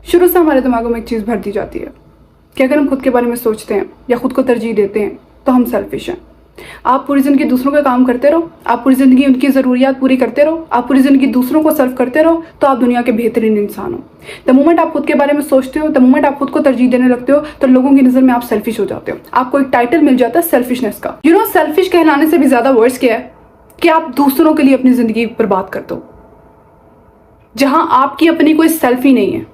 शुरू से हमारे दिमागों में एक चीज़ भर दी जाती है कि अगर हम खुद के बारे में सोचते हैं या खुद को तरजीह देते हैं तो हम सेल्फिश हैं। आप पूरी ज़िंदगी दूसरों का काम करते रहो, आप पूरी ज़िंदगी उनकी ज़रूरियात पूरी करते रहो, आप पूरी ज़िंदगी दूसरों को सर्व करते रहो, तो आप दुनिया के बेहतरीन इंसान हो। द मोमेंट आप खुद के बारे में सोचते हो, द मोमेंट आप खुद को तरजीह देने लगते हो, तो लोगों की नज़र में आप सेल्फिश हो जाते हो। आपको एक टाइटल मिल जाता है सेल्फिशनेस का। सेल्फिश कहलाने से भी ज़्यादा वर्ड्स क्या है कि आप दूसरों के लिए अपनी ज़िंदगी बर्बाद कर दो, जहाँ आपकी अपनी कोई सेल्फ ही नहीं है।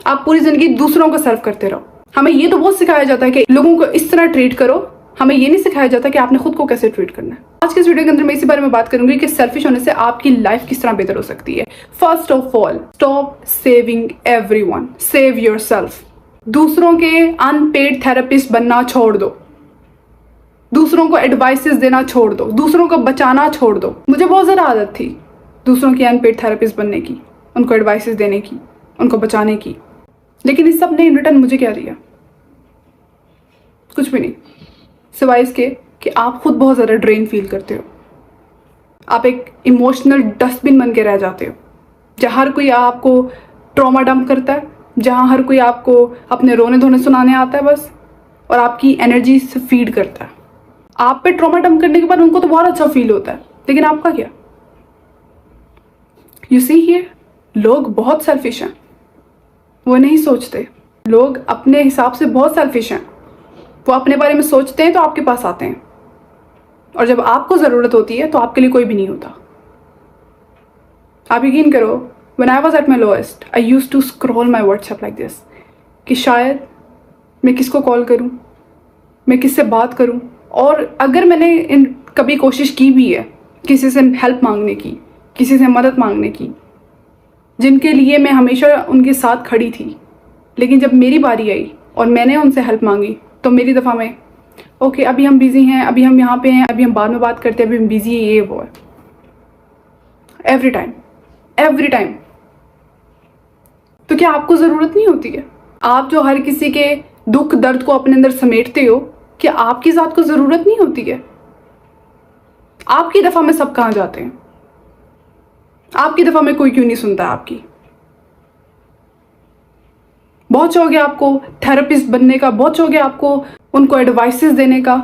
आप पूरी ज़िंदगी दूसरों को सर्व करते रहो। हमें ये तो बहुत सिखाया जाता है कि लोगों को इस तरह ट्रीट करो, हमें ये नहीं सिखाया जाता कि आपने खुद को कैसे ट्रीट करना है। आज के इस वीडियो के अंदर मैं इसी बारे में बात करूंगी कि सेल्फिश होने से आपकी लाइफ किस तरह बेहतर हो सकती है। First of all, stop saving everyone, save yourself. दूसरों के अनपेड थेरेपिस्ट बनना छोड़ दो, दूसरों को एडवाइसेस देना छोड़ दो, दूसरों को बचाना छोड़ दो। मुझे बहुत ज़्यादा आदत थी दूसरों की अनपेड थेरेपिस्ट बनने की, उनको एडवाइसेस देने की, उनको बचाने की, लेकिन इस सब ने इन रिटर्न मुझे क्या दिया? कुछ भी नहीं, सिवाय इसके कि आप खुद बहुत ज़्यादा ड्रेन फील करते हो। आप एक इमोशनल डस्टबिन बन के रह जाते हो, जहाँ हर कोई आपको ट्रॉमा डंप करता है, जहाँ हर कोई आपको अपने रोने धोने सुनाने आता है बस, और आपकी एनर्जी से फीड करता है। आप पे ट्रॉमा डंप करने के बाद उनको तो बहुत अच्छा फील होता है, लेकिन आपका क्या? यू सी हियर, लोग बहुत सेल्फिश हैं, वो नहीं सोचते। लोग अपने हिसाब से बहुत सेल्फिश हैं, वो अपने बारे में सोचते हैं तो आपके पास आते हैं, और जब आपको ज़रूरत होती है तो आपके लिए कोई भी नहीं होता। आप यकीन करो, when I was at my lowest I used to scroll my WhatsApp like this, कि शायद मैं किसको कॉल करूं, मैं किससे बात करूं। और अगर मैंने कभी कोशिश की भी है किसी से हेल्प मांगने की, किसी से मदद मांगने की, जिनके लिए मैं हमेशा उनके साथ खड़ी थी, लेकिन जब मेरी बारी आई और मैंने उनसे हेल्प मांगी तो मेरी दफ़ा में ओके अभी हम बिज़ी हैं, अभी हम यहाँ पे हैं, अभी हम बाद में बात करते हैं, अभी हम बिज़ी है, ये वो है। Every time, every time. तो क्या आपको ज़रूरत नहीं होती है? आप जो हर किसी के दुख दर्द को अपने अंदर समेटते हो, क्या आपकी ज़ात को ज़रूरत नहीं होती है? आपकी दफ़ा में सब कहाँ जाते हैं? आपकी दफ़ा में कोई क्यों नहीं सुनता आपकी? बहुत शौक है आपको थेरेपिस्ट बनने का, बहुत शौक है आपको उनको एडवाइसेस देने का,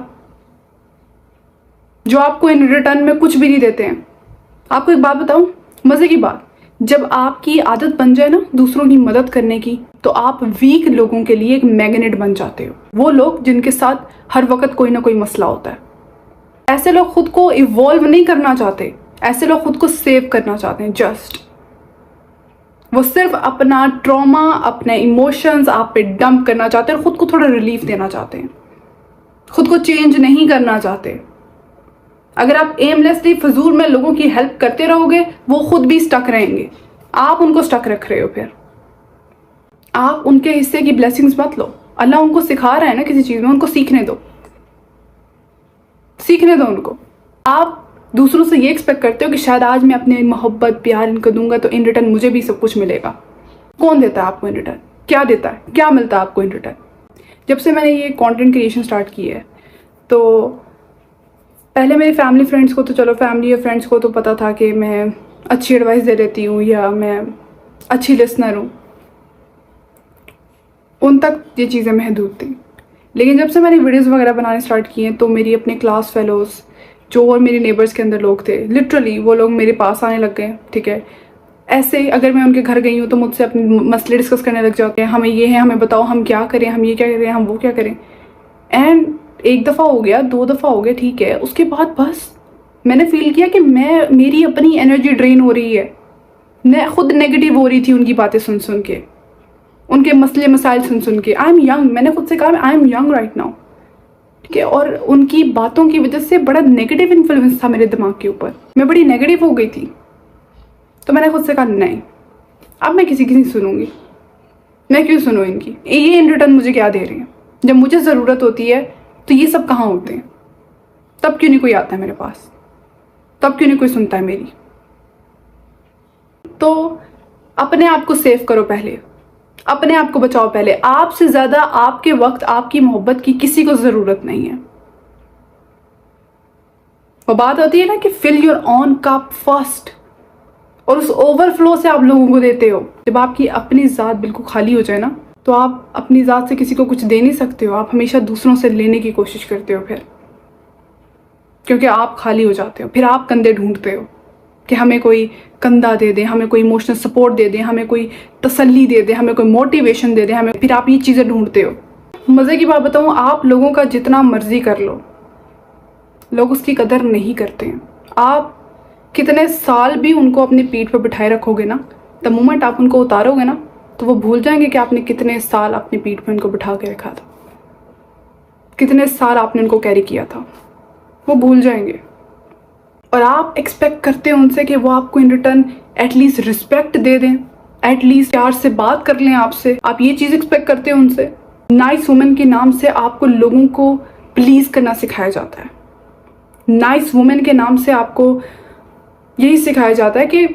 जो आपको इन रिटर्न में कुछ भी नहीं देते हैं। आपको एक बात बताऊं, मज़े की बात, जब आपकी आदत बन जाए ना दूसरों की मदद करने की, तो आप वीक लोगों के लिए एक मैग्नेट बन जाते हो। वो लोग जिनके साथ हर वक्त कोई ना कोई मसला होता है, ऐसे लोग खुद को इवॉल्व नहीं करना चाहते, ऐसे लोग खुद को सेव करना चाहते हैं। जस्ट वो सिर्फ अपना ट्रॉमा, अपने इमोशंस आप पे डंप करना चाहते हैं और खुद को थोड़ा रिलीफ देना चाहते हैं, खुद को चेंज नहीं करना चाहते। अगर आप एमलेसली फजूल में लोगों की हेल्प करते रहोगे, वो खुद भी स्टक रहेंगे, आप उनको स्टक रख रहे हो। फिर आप उनके हिस्से की ब्लेसिंग्स मत लो। अल्लाह उनको सिखा रहा है ना किसी चीज़ में, उनको सीखने दो, सीखने दो उनको। आप दूसरों से ये एक्सपेक्ट करते हो कि शायद आज मैं अपनी मोहब्बत प्यार इनको दूंगा तो इन रिटर्न मुझे भी सब कुछ मिलेगा। कौन देता है आपको इन रिटर्न? क्या देता है, क्या मिलता है आपको इन रिटर्न? जब से मैंने ये कंटेंट क्रिएशन स्टार्ट की है, तो पहले मेरे फैमिली फ्रेंड्स को तो चलो, फैमिली और फ्रेंड्स को तो पता था कि मैं अच्छी एडवाइस दे देती हूँ या मैं अच्छी लिसनर हूँ, उन तक ये चीज़ें महदूद थी। लेकिन जब से मैंने वीडियोस वगैरह बनाने स्टार्ट किए हैं, तो मेरी अपने क्लास फेलोज़ जो और मेरे नेबर्स के अंदर लोग थे, लिटरली वो लोग मेरे पास आने लग गए। ठीक है, ऐसे अगर मैं उनके घर गई हूँ तो मुझसे अपने मसले डिस्कस करने लग जाते हैं। हमें ये है, हमें बताओ हम क्या करें, हम ये क्या करें, हम वो क्या करें। एंड एक दफ़ा हो गया, दो दफ़ा हो गया, ठीक है, उसके बाद बस मैंने फील किया कि मेरी अपनी एनर्जी ड्रेन हो रही है। मैं खुद नेगेटिव हो रही थी उनकी बातें सुन सुन के, उनके मसले मसाइल सुन सुन के। आई एम यंग, मैंने खुद से कहा I am young right now, ठीक है, और उनकी बातों की वजह से बड़ा नेगेटिव इन्फ्लुएंस था मेरे दिमाग के ऊपर। मैं बड़ी नेगेटिव हो गई थी, तो मैंने खुद से कहा नहीं, अब मैं किसी की नहीं सुनूंगी, मैं क्यों सुनूं इनकी, ये इन रिटर्न मुझे क्या दे रहे हैं? जब मुझे ज़रूरत होती है तो ये सब कहाँ होते हैं? तब क्यों नहीं कोई आता है मेरे पास? तब क्यों नहीं कोई सुनता है मेरी? तो अपने आप को सेव करो पहले, अपने आप को बचाओ पहले। आपसे ज़्यादा आपके वक्त, आपकी मोहब्बत की किसी को ज़रूरत नहीं है। वो बात होती है ना कि fill your own cup first, और उस ओवरफ्लो से आप लोगों को देते हो। जब आपकी अपनी ज़ात बिल्कुल खाली हो जाए ना, तो आप अपनी ज़ात से किसी को कुछ दे नहीं सकते हो, आप हमेशा दूसरों से लेने की कोशिश करते हो फिर, क्योंकि आप खाली हो जाते हो। फिर आप कंधे ढूंढते हो कि हमें कोई कंधा दे दे, हमें कोई इमोशनल सपोर्ट दे दे, हमें कोई तसल्ली दे दे, हमें कोई मोटिवेशन दे दे, हमें, फिर आप ये चीज़ें ढूंढते हो। मज़े की बात बताऊँ, आप लोगों का जितना मर्जी कर लो, लोग उसकी कदर नहीं करते हैं। आप कितने साल भी उनको अपनी पीठ पर बिठाए रखोगे ना, द मोमेंट आप उनको उतारोगे ना, तो वो भूल जाएंगे कि आपने कितने साल अपनी पीठ पर उनको बिठा के रखा था, कितने साल आपने उनको कैरी किया था, वो भूल जाएंगे। और आप एक्सपेक्ट करते हो उनसे कि वो आपको इन रिटर्न एटलीस्ट रिस्पेक्ट दे दें, एटलीस्ट प्यार से बात कर लें आपसे। आप ये चीज़ एक्सपेक्ट करते हो उनसे। नाइस वुमेन के नाम से आपको लोगों को प्लीज करना सिखाया जाता है। नाइस वुमेन के नाम से आपको यही सिखाया जाता है कि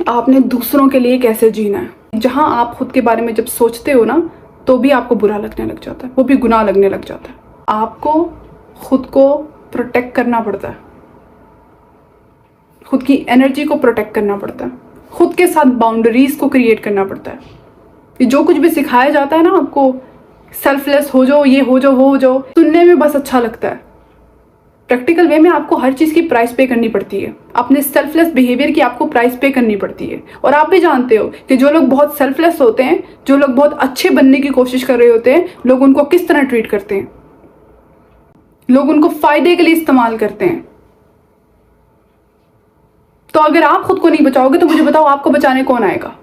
आपने दूसरों के लिए कैसे जीना है। जहां आप खुद के बारे में जब सोचते हो ना, तो भी आपको बुरा लगने लग जाता है, वो भी गुनाह लगने लग जाता है। आपको खुद को प्रोटेक्ट करना पड़ता है, खुद की एनर्जी को प्रोटेक्ट करना पड़ता है, खुद के साथ बाउंड्रीज को क्रिएट करना पड़ता है। ये जो कुछ भी सिखाया जाता है ना आपको, सेल्फलेस हो जाओ, ये हो जाओ, वो हो जाओ, सुनने में बस अच्छा लगता है। प्रैक्टिकल वे में आपको हर चीज़ की प्राइस पे करनी पड़ती है, अपने सेल्फलेस बिहेवियर की आपको प्राइस पे करनी पड़ती है। और आप भी जानते हो कि जो लोग बहुत सेल्फलेस होते हैं, जो लोग बहुत अच्छे बनने की कोशिश कर रहे होते हैं, लोग उनको किस तरह ट्रीट करते हैं, लोग उनको फायदे के लिए इस्तेमाल करते हैं। तो अगर आप खुद को नहीं बचाओगे तो मुझे बताओ आपको बचाने कौन आएगा?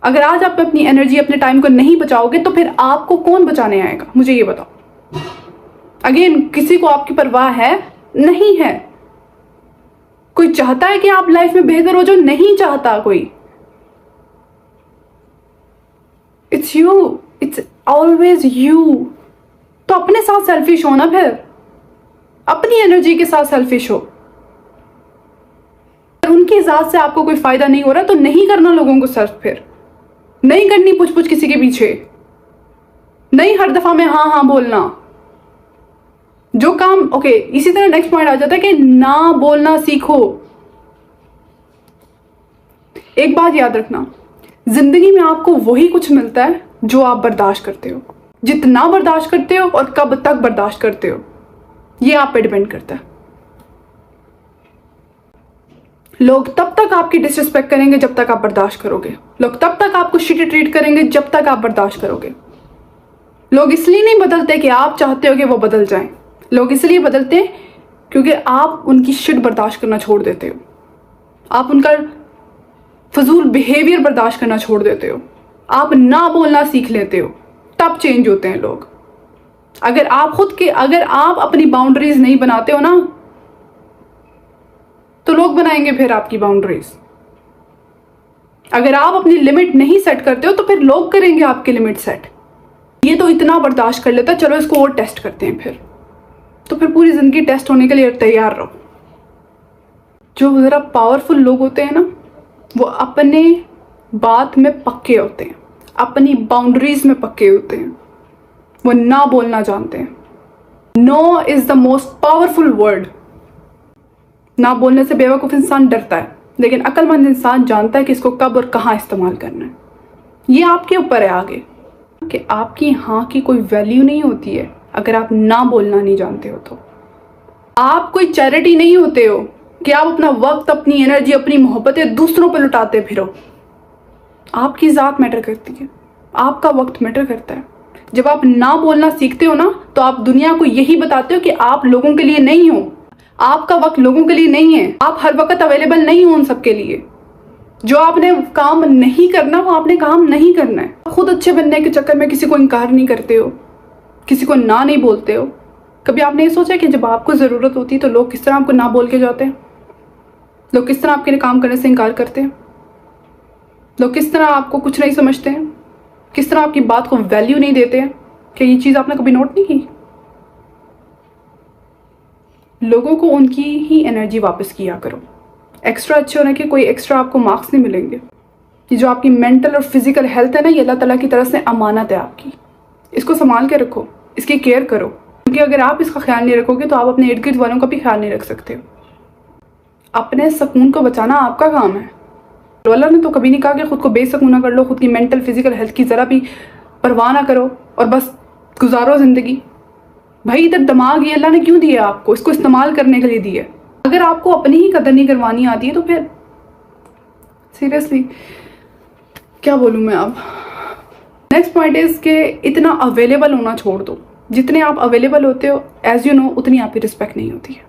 अगर आज आप अपनी एनर्जी, अपने टाइम को नहीं बचाओगे तो फिर आपको कौन बचाने आएगा? मुझे ये बताओ। अगेन, किसी को आपकी परवाह है? नहीं है। कोई चाहता है कि आप लाइफ में बेहतर हो? जो नहीं चाहता कोई। It's you, it's always you. तो अपने साथ सेल्फिश हो ना, फिर अपनी एनर्जी के साथ सेल्फिश हो। उनकी जात से आपको कोई फायदा नहीं हो रहा तो नहीं करना लोगों को सर्व, फिर नहीं करनी पुछ पुछ किसी के पीछे, नहीं हर दफा में हाँ हाँ बोलना। जो काम, ओके, इसी तरह नेक्स्ट पॉइंट आ जाता है कि ना बोलना सीखो। एक बात याद रखना, जिंदगी में आपको वही कुछ मिलता है जो आप बर्दाश्त करते हो। जितना बर्दाश्त करते हो और कब तक बर्दाश्त करते हो, ये आप पे डिपेंड करता है। लोग तब तक आपकी डिसरिस्पेक्ट करेंगे जब तक आप बर्दाश्त करोगे। लोग तब तक आपको शिटी ट्रीट करेंगे जब तक आप बर्दाश्त करोगे। लोग इसलिए नहीं बदलते कि आप चाहते हो कि वो बदल जाएं। लोग इसलिए बदलते हैं क्योंकि आप उनकी शिट बर्दाश्त करना छोड़ देते हो, आप उनका फजूल बिहेवियर बर्दाश्त करना छोड़ देते हो, आप ना बोलना सीख लेते हो, तब चेंज होते हैं लोग। अगर आप अपनी बाउंड्रीज नहीं बनाते हो ना, तो लोग बनाएंगे फिर आपकी बाउंड्रीज। अगर आप अपनी लिमिट नहीं सेट करते हो तो फिर लोग करेंगे आपकी लिमिट सेट। ये तो इतना बर्दाश्त कर लेता है, चलो इसको और टेस्ट करते हैं फिर। तो फिर पूरी जिंदगी टेस्ट होने के लिए तैयार रहो। जो जरा पावरफुल लोग होते हैं ना, वो अपने बात में पक्के होते हैं, अपनी बाउंड्रीज में पक्के होते हैं, वो ना बोलना जानते हैं। No is the most powerful word. ना बोलने से बेवकूफ इंसान डरता है, लेकिन अक्लमंद इंसान जानता है कि इसको कब और कहाँ इस्तेमाल करना है। ये आपके ऊपर है आगे, कि आपकी हाँ की कोई वैल्यू नहीं होती है अगर आप ना बोलना नहीं जानते हो। तो आप कोई चैरिटी नहीं होते हो कि आप अपना वक्त, अपनी एनर्जी, अपनी मोहब्बतें दूसरों पर लुटाते फिरो। आपकी ज़ात मैटर करती है, आपका वक्त मैटर करता है। जब आप ना बोलना सीखते हो ना, तो आप दुनिया को यही बताते हो कि आप लोगों के लिए नहीं हो, आपका वक्त लोगों के लिए नहीं है, आप हर वक्त अवेलेबल नहीं हो उन सबके लिए। जो आपने काम नहीं करना, वो आपने काम नहीं करना है। खुद अच्छे बनने के चक्कर में किसी को इनकार नहीं करते हो, किसी को ना नहीं बोलते हो। कभी आपने ये सोचा कि जब आपको ज़रूरत होती है तो लोग किस तरह आपको ना बोल के जाते हैं? लोग किस तरह आपके काम करने से इनकार करते हैं? लोग किस तरह आपको कुछ नहीं समझते हैं? किस तरह आपकी बात को वैल्यू नहीं देते हैं? क्या ये चीज़ आपने कभी नोट नहीं की? लोगों को उनकी ही एनर्जी वापस किया करो। एक्स्ट्रा अच्छे होने के कोई एक्स्ट्रा आपको मार्क्स नहीं मिलेंगे। ये जो आपकी मेंटल और फिजिकल हेल्थ है ना, ये अल्लाह ताला की तरफ से अमानत है आपकी। इसको संभाल के रखो, इसकी केयर करो, क्योंकि अगर आप इसका ख्याल नहीं रखोगे तो आप अपने इर्द गिर्द वालों का भी ख्याल नहीं रख सकते हो। अपने सुकून को बचाना आपका काम है। तो अल्लाह ने तो कभी नहीं कहा कि खुद को बेसुकूना कर लो, खुद की मेंटल फिजिकल हेल्थ की ज़रा भी परवाह ना करो और बस गुजारो ज़िंदगी। भाई इधर दिमाग ये अल्लाह ने क्यों दिया आपको? इसको इस्तेमाल करने के लिए दिया। अगर आपको अपनी ही कदर नहीं करवानी आती है तो फिर सीरियसली क्या बोलूँ मैं अब। नेक्स्ट पॉइंट इज़ कि इतना अवेलेबल होना छोड़ दो। जितने आप अवेलेबल होते हो एज यू नो उतनी आपकी रिस्पेक्ट नहीं होती है।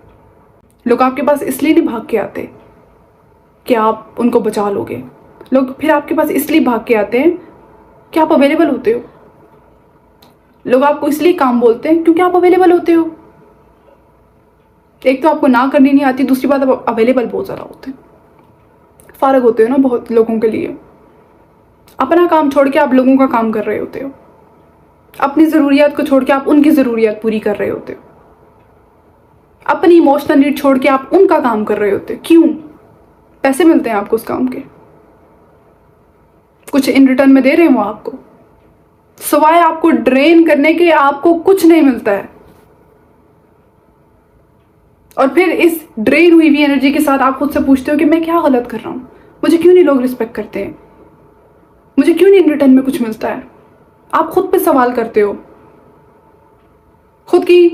लोग आपके पास इसलिए नहीं भाग के आते कि आप उनको बचा लोगे। लोग फिर आपके पास इसलिए भाग के आते हैं कि आप अवेलेबल होते हो। लोग आपको इसलिए काम बोलते हैं क्योंकि आप अवेलेबल होते हो। एक तो आपको ना करनी नहीं आती, दूसरी बात आप अवेलेबल बहुत ज़्यादा होते हैं, फारग होते हो ना बहुत लोगों के लिए। अपना काम छोड़ के आप लोगों का काम कर रहे होते हो। अपनी ज़रूरियात को छोड़ के आप उनकी ज़रूरियात पूरी कर रहे होते हो। अपनी इमोशनल नीड छोड़ के आप उनका काम कर रहे होते हो। क्यों? पैसे मिलते हैं आपको उस काम के, कुछ इन रिटर्न में दे रहे हैं वो आपको। सिवाय आपको ड्रेन करने के आपको कुछ नहीं मिलता है। और फिर इस ड्रेन हुई हुई एनर्जी के साथ आप खुद से पूछते हो कि मैं क्या गलत कर रहा हूं, मुझे क्यों नहीं लोग रिस्पेक्ट करते हैं, मुझे क्यों नहीं इन रिटर्न में कुछ मिलता है। आप खुद पे सवाल करते हो, खुद की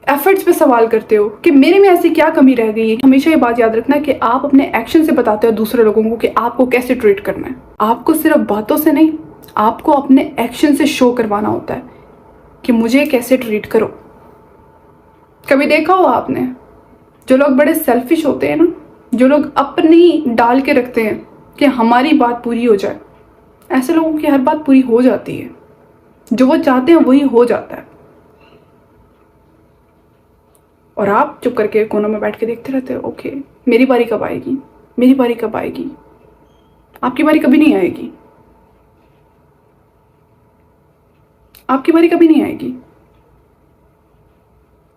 एफर्ट्स पे सवाल करते हो कि मेरे में ऐसी क्या कमी रह गई है। हमेशा ये बात याद रखना कि आप अपने एक्शन से बताते हो दूसरे लोगों को कि आपको कैसे ट्रीट करना है। आपको सिर्फ बातों से नहीं, आपको अपने एक्शन से शो करवाना होता है कि मुझे कैसे ट्रीट करो। कभी देखा हो आपने जो लोग बड़े सेल्फिश होते हैं ना, जो लोग अपनी डाल के रखते हैं कि हमारी बात पूरी हो जाए, ऐसे लोगों की हर बात पूरी हो जाती है। जो वो चाहते हैं वही हो जाता है। और आप चुप करके कोनों में बैठ के देखते रहते हो, ओके मेरी बारी कब आएगी, मेरी बारी कब आएगी। आपकी बारी कभी नहीं आएगी, आपकी बारी कभी नहीं आएगी,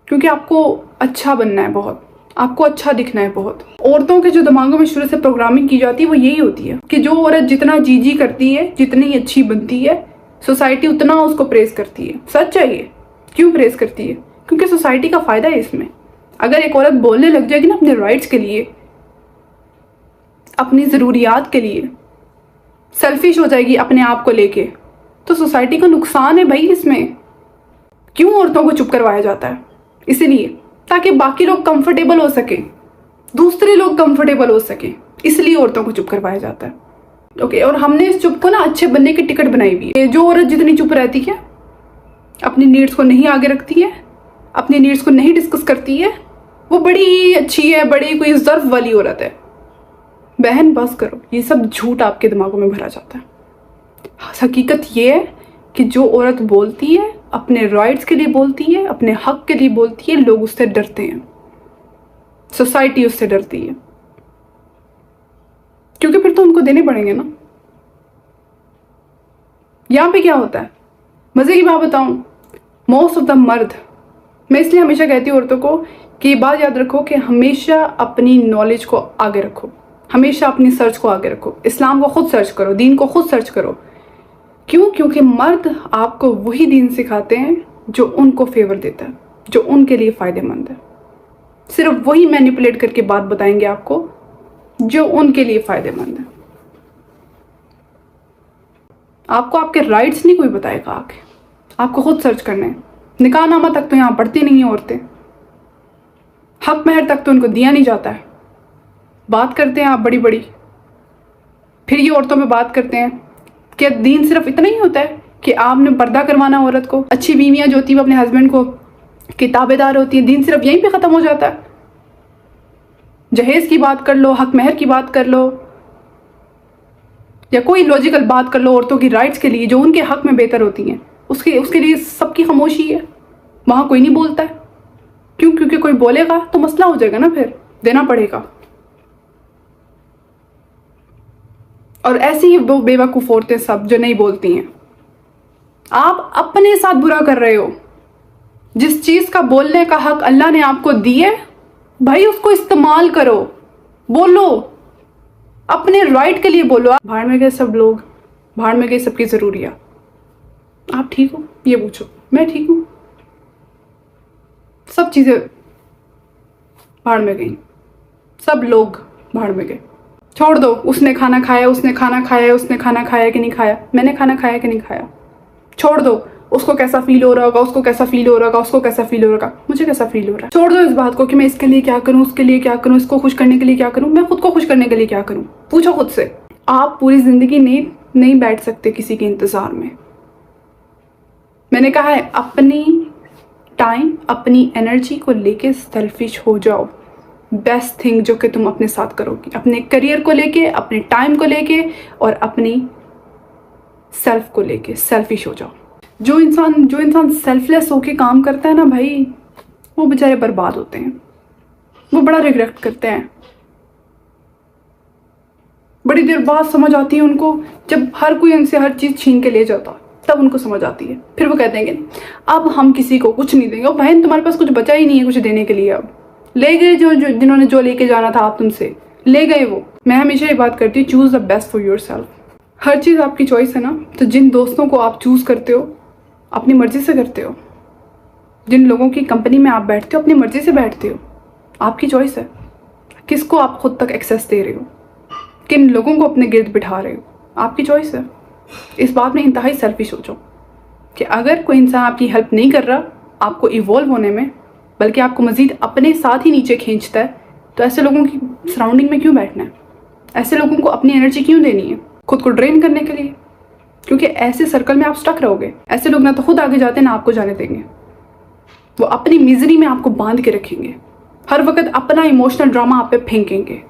क्योंकि आपको अच्छा बनना है बहुत, आपको अच्छा दिखना है बहुत। औरतों के जो दिमागों में शुरू से प्रोग्रामिंग की जाती है वो यही होती है कि जो औरत जितना जी करती है, जितनी अच्छी बनती है, सोसाइटी उतना उसको प्रेज करती है। सच है ये। क्यों प्रेज करती है? क्योंकि सोसाइटी का फायदा है इसमें। अगर एक औरत बोलने लग जाएगी ना अपने राइट्स के लिए, अपनी ज़रूरियात के लिए, सेल्फिश हो जाएगी अपने आप को लेके, तो सोसाइटी का नुकसान है भाई इसमें। क्यों औरतों को चुप करवाया जाता है? इसीलिए ताकि बाकी लोग कंफर्टेबल हो सके, दूसरे लोग कंफर्टेबल हो सके, इसलिए औरतों को चुप करवाया जाता है। ओके, और हमने इस चुप को ना अच्छे बनने की टिकट बनाई हुई है। जो औरत जितनी चुप रहती है, अपनी नीड्स को नहीं आगे रखती है, अपनी नीड्स को नहीं डिस्कस करती है, वो बड़ी अच्छी है, बड़ी कोई ज़र्फ वाली औरत है। बहन बस करो, ये सब झूठ आपके दिमागों में भरा जाता है। हकीकत ये है कि जो औरत बोलती है, अपने राइट्स के लिए बोलती है, अपने हक के लिए बोलती है, लोग उससे डरते हैं, सोसाइटी उससे डरती है, क्योंकि फिर तो उनको देने पड़ेंगे ना। यहां पे क्या होता है, मजे की बात बताऊं, मोस्ट ऑफ द मर्द, मैं इसलिए हमेशा कहती हूँ औरतों को कि ये बात याद रखो कि हमेशा अपनी नॉलेज को आगे रखो, हमेशा अपनी सर्च को आगे रखो। इस्लाम को खुद सर्च करो, दीन को खुद सर्च करो। क्यों? क्योंकि मर्द आपको वही दीन सिखाते हैं जो उनको फेवर देता है, जो उनके लिए फ़ायदेमंद है। सिर्फ वही मैनिपुलेट करके बात बताएंगे आपको जो उनके लिए फ़ायदेमंद है। आपको आपके राइट्स नहीं कोई बताएगा आके, आपको खुद सर्च करना है। निकाहनामा तक तो यहाँ पढ़ती नहीं है औरतें, हक महर तक तो उनको दिया नहीं जाता है। बात करते हैं आप बड़ी बड़ी, फिर ये औरतों पे बात करते हैं कि दीन सिर्फ इतना ही होता है कि आपने पर्दा करवाना औरत को। अच्छी बीवियां जो होती है वो अपने हस्बैंड को की ताबेदार होती है। दीन सिर्फ यहीं पे ख़त्म हो जाता है। जहेज की बात कर लो, हक महर की बात कर लो, या कोई लॉजिकल बात कर लो औरतों की राइट्स के लिए जो उनके हक में बेहतर होती हैं, उसके लिए सबकी खामोशी है। वहाँ कोई नहीं बोलता है। क्यों? क्योंकि कोई बोलेगा तो मसला हो जाएगा ना, फिर देना पड़ेगा। और ऐसी ही वो बेवकूफ़ औरतें सब जो नहीं बोलती हैं। आप अपने साथ बुरा कर रहे हो। जिस चीज़ का बोलने का हक अल्लाह ने आपको दिए, भाई उसको इस्तेमाल करो, बोलो, अपने राइट के लिए बोलो। भाड़ में गए सब लोग, भाड़ में गई सबकी ज़रूरियात। आप ठीक हो ये पूछो, मैं ठीक हूँ, सब चीज़ें भाड़ में गई, सब लोग भाड़ में गए। छोड़ दो, उसने खाना खाया, उसने खाना खाया, उसने खाना खाया कि नहीं खाया, मैंने खाना खाया कि नहीं खाया, छोड़ दो। उसको कैसा फील हो रहा होगा, उसको कैसा फील हो रहा होगा, उसको कैसा फील हो रहा होगा, मुझे कैसा फील हो रहा है। छोड़ दो इस बात को कि मैं इसके लिए क्या करूं, उसके लिए क्या करूं, इसको खुश करने के लिए क्या करूं, मैं खुद को खुश करने के लिए क्या करूं। पूछो खुद से। आप पूरी जिंदगी नहीं बैठ सकते किसी के इंतजार में। मैंने कहा है अपनी टाइम, अपनी एनर्जी को लेके सेल्फिश हो जाओ। बेस्ट थिंग जो कि तुम अपने साथ करोगी, अपने करियर को लेके, अपने टाइम को लेके और अपनी सेल्फ को लेके सेल्फिश हो जाओ। जो इंसान सेल्फलेस होके काम करता है ना भाई, वो बेचारे बर्बाद होते हैं, वो बड़ा रिग्रेट करते हैं। बड़ी देर बाद समझ आती है उनको, जब हर कोई उनसे हर चीज छीन के ले जाता तब उनको समझ आती है। फिर वो कहते हैं कि अब हम किसी को कुछ नहीं देंगे। बहन, तुम्हारे पास कुछ बचा ही नहीं है कुछ देने के लिए। अब ले गए जिन्होंने जो लेके जाना था, आप तुमसे ले गए वो। मैं हमेशा ये बात करती हूँ, choose the best for yourself. हर चीज आपकी चॉइस है ना। तो जिन दोस्तों को आप चूज करते हो अपनी मर्जी से करते हो, जिन लोगों की कंपनी में आप बैठते हो अपनी मर्जी से बैठते हो, आपकी चॉइस है। किसको आप खुद तक एक्सेस दे रहे हो, किन लोगों को अपने गिर्द बिठा रहे हो, आपकी चॉइस है। इस बात में इंतहाई सेल्फिश हो जाओ कि अगर कोई इंसान आपकी हेल्प नहीं कर रहा आपको इवॉल्व होने में, बल्कि आपको मजीद अपने साथ ही नीचे खींचता है, तो ऐसे लोगों की सराउंडिंग में क्यों बैठना है? ऐसे लोगों को अपनी एनर्जी क्यों देनी है खुद को ड्रेन करने के लिए? क्योंकि ऐसे सर्कल में आप स्टक रहोगे। ऐसे लोग ना तो खुद आगे जाते ना आपको जाने देंगे। वो अपनी मिजरी में आपको बांध के रखेंगे, हर वक्त अपना इमोशनल ड्रामा आप पे फेंकेंगे।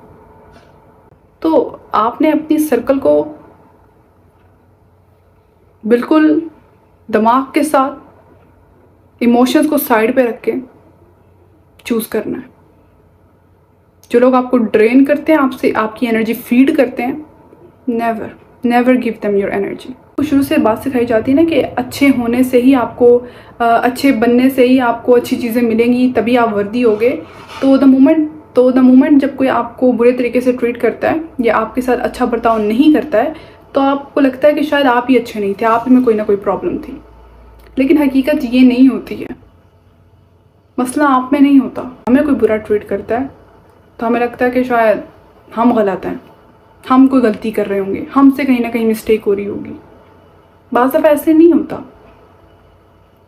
तो आपने अपनी सर्कल को बिल्कुल दिमाग के साथ, इमोशंस को साइड पे रख के चूज करना है। जो लोग आपको ड्रेन करते हैं, आपसे आपकी एनर्जी फीड करते हैं, never give them your energy. शुरू से बात सिखाई जाती है ना कि अच्छे होने से ही आपको, अच्छे बनने से ही आपको अच्छी चीज़ें मिलेंगी, तभी आप वर्दी होगे। तो द मोमेंट जब कोई आपको बुरे तरीके से ट्रीट करता है या आपके साथ अच्छा बर्ताव नहीं करता है, तो आपको लगता है कि शायद आप ही अच्छे नहीं थे, आप में कोई ना कोई प्रॉब्लम थी। लेकिन हकीकत ये नहीं होती है। मसला आप में नहीं होता। हमें कोई बुरा ट्रीट करता है तो हमें लगता है कि शायद हम गलत हैं, हम कोई गलती कर रहे होंगे, हमसे कहीं ना कहीं मिस्टेक हो रही होगी। बाज़ दफ़ा ऐसे नहीं होता।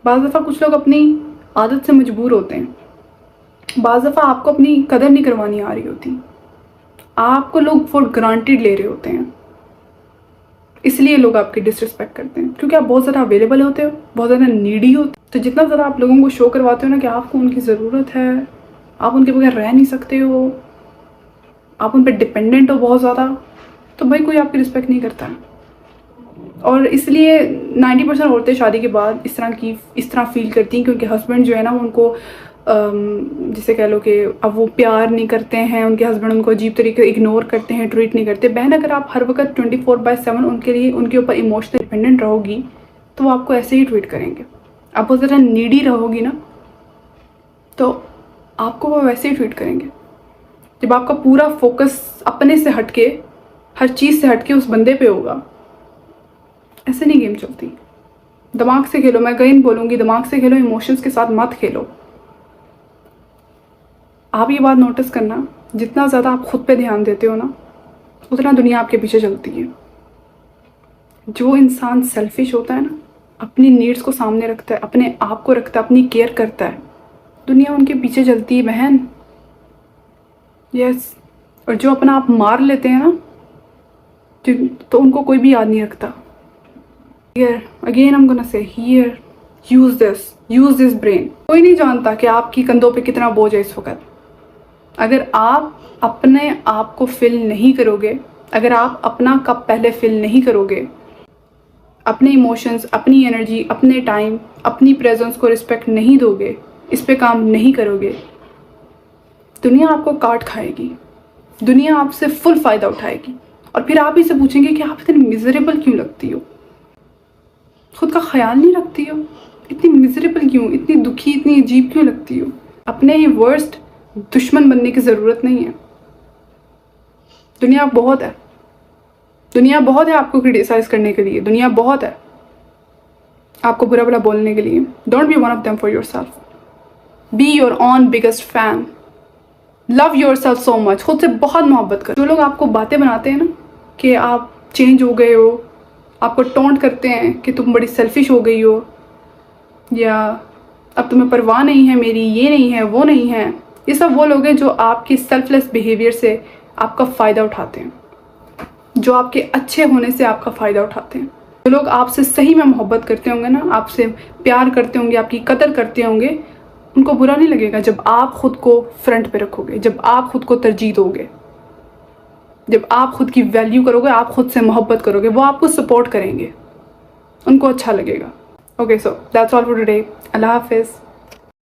बाज़ दफ़ा कुछ लोग अपनी आदत से मजबूर होते हैं। बाज़ दफ़ा आपको अपनी कदर नहीं करवानी आ रही होती, आपको लोग फॉर ग्रांटेड ले रहे होते हैं, इसलिए लोग आपकी डिसरिस्पेक्ट करते हैं। क्योंकि आप बहुत ज़्यादा अवेलेबल होते हो, बहुत ज़्यादा नीडी होते हो। तो जितना ज़्यादा आप लोगों को शो करवाते हो ना कि आपको उनकी ज़रूरत है, आप उनके बगैर रह नहीं सकते हो, आप उन पर डिपेंडेंट हो बहुत ज़्यादा, तो भाई कोई आपकी रिस्पेक्ट नहीं करता है। और इसलिए 90% औरतें शादी के बाद इस तरह फील करती हैं, क्योंकि हस्बैंड जो है ना उनको जिसे कह लो कि अब वो प्यार नहीं करते हैं, उनके हस्बैंड उनको अजीब तरीके से इग्नोर करते हैं, ट्रीट नहीं करते। बहन, अगर आप हर वक्त 24/7 उनके ऊपर इमोशनल डिपेंडेंट रहोगी तो वो आपको ऐसे ही ट्रीट करेंगे। आप बहुत ज़्यादा नीडी रहोगी ना तो आपको वो वैसे ही ट्रीट करेंगे। जब आपका पूरा फोकस अपने से हटके, हर चीज़ से हटके उस बंदे पे होगा, ऐसे नहीं गेम चलती। दिमाग से खेलो। मैं अगेन बोलूँगी, दिमाग से खेलो, इमोशंस के साथ मत खेलो। आप ये बात नोटिस करना, जितना ज़्यादा आप खुद पे ध्यान देते हो ना, उतना दुनिया आपके पीछे चलती है। जो इंसान सेल्फिश होता है ना, अपनी नीड्स को सामने रखता है, अपने आप को रखता है, अपनी केयर करता है, दुनिया उनके पीछे चलती है बहन। यस। और जो अपना आप मार लेते हैं ना, तो उनको कोई भी याद नहीं रखता। Here again I'm gonna say, here use this brain। कोई नहीं जानता कि आपकी कंधों पे कितना बोझ है इस वक्त। अगर आप अपने आप को फिल नहीं करोगे, अगर आप अपना कप पहले फिल नहीं करोगे, अपने इमोशंस, अपनी एनर्जी, अपने टाइम, अपनी प्रेजेंस को रिस्पेक्ट नहीं दोगे, इस पे काम नहीं करोगे, दुनिया आपको काट खाएगी, दुनिया आपसे फुल फ़ायदा उठाएगी। और फिर आप ही से पूछेंगे कि आप इतनी मिजरेबल क्यों लगती हो, खुद का ख्याल नहीं रखती हो, इतनी मिजरेबल क्यों, इतनी दुखी, इतनी अजीब क्यों लगती हो। अपने ही वर्स्ट दुश्मन बनने की ज़रूरत नहीं है। दुनिया बहुत है, दुनिया बहुत है आपको क्रिटिसाइज करने के लिए, दुनिया बहुत है आपको बुरा बुरा बोलने के लिए। Don't be one of them for your self. Be your own biggest fan. Love your self so much, खुद से बहुत मोहब्बत करो। जो लोग आपको बातें बनाते हैं ना कि आप चेंज हो गए हो, आपको टोंट करते हैं कि तुम बड़ी सेल्फिश हो गई हो, या अब तुम्हें परवाह नहीं है मेरी, ये नहीं है वो नहीं है, ये सब वो लोग हैं जो आपकी सेल्फलेस बिहेवियर से आपका फ़ायदा उठाते हैं, जो आपके अच्छे होने से आपका फ़ायदा उठाते हैं। जो लोग आपसे सही में मोहब्बत करते होंगे ना, आपसे प्यार करते होंगे, आपकी कदर करते होंगे, उनको बुरा नहीं लगेगा जब आप खुद को फ्रंट पे रखोगे, जब आप खुद को तरजीह दोगे, जब आप खुद की वैल्यू करोगे, आप खुद से मोहब्बत करोगे, वो आपको सपोर्ट करेंगे, उनको अच्छा लगेगा। Okay, so that's all for today. अल्लाह हाफिज़।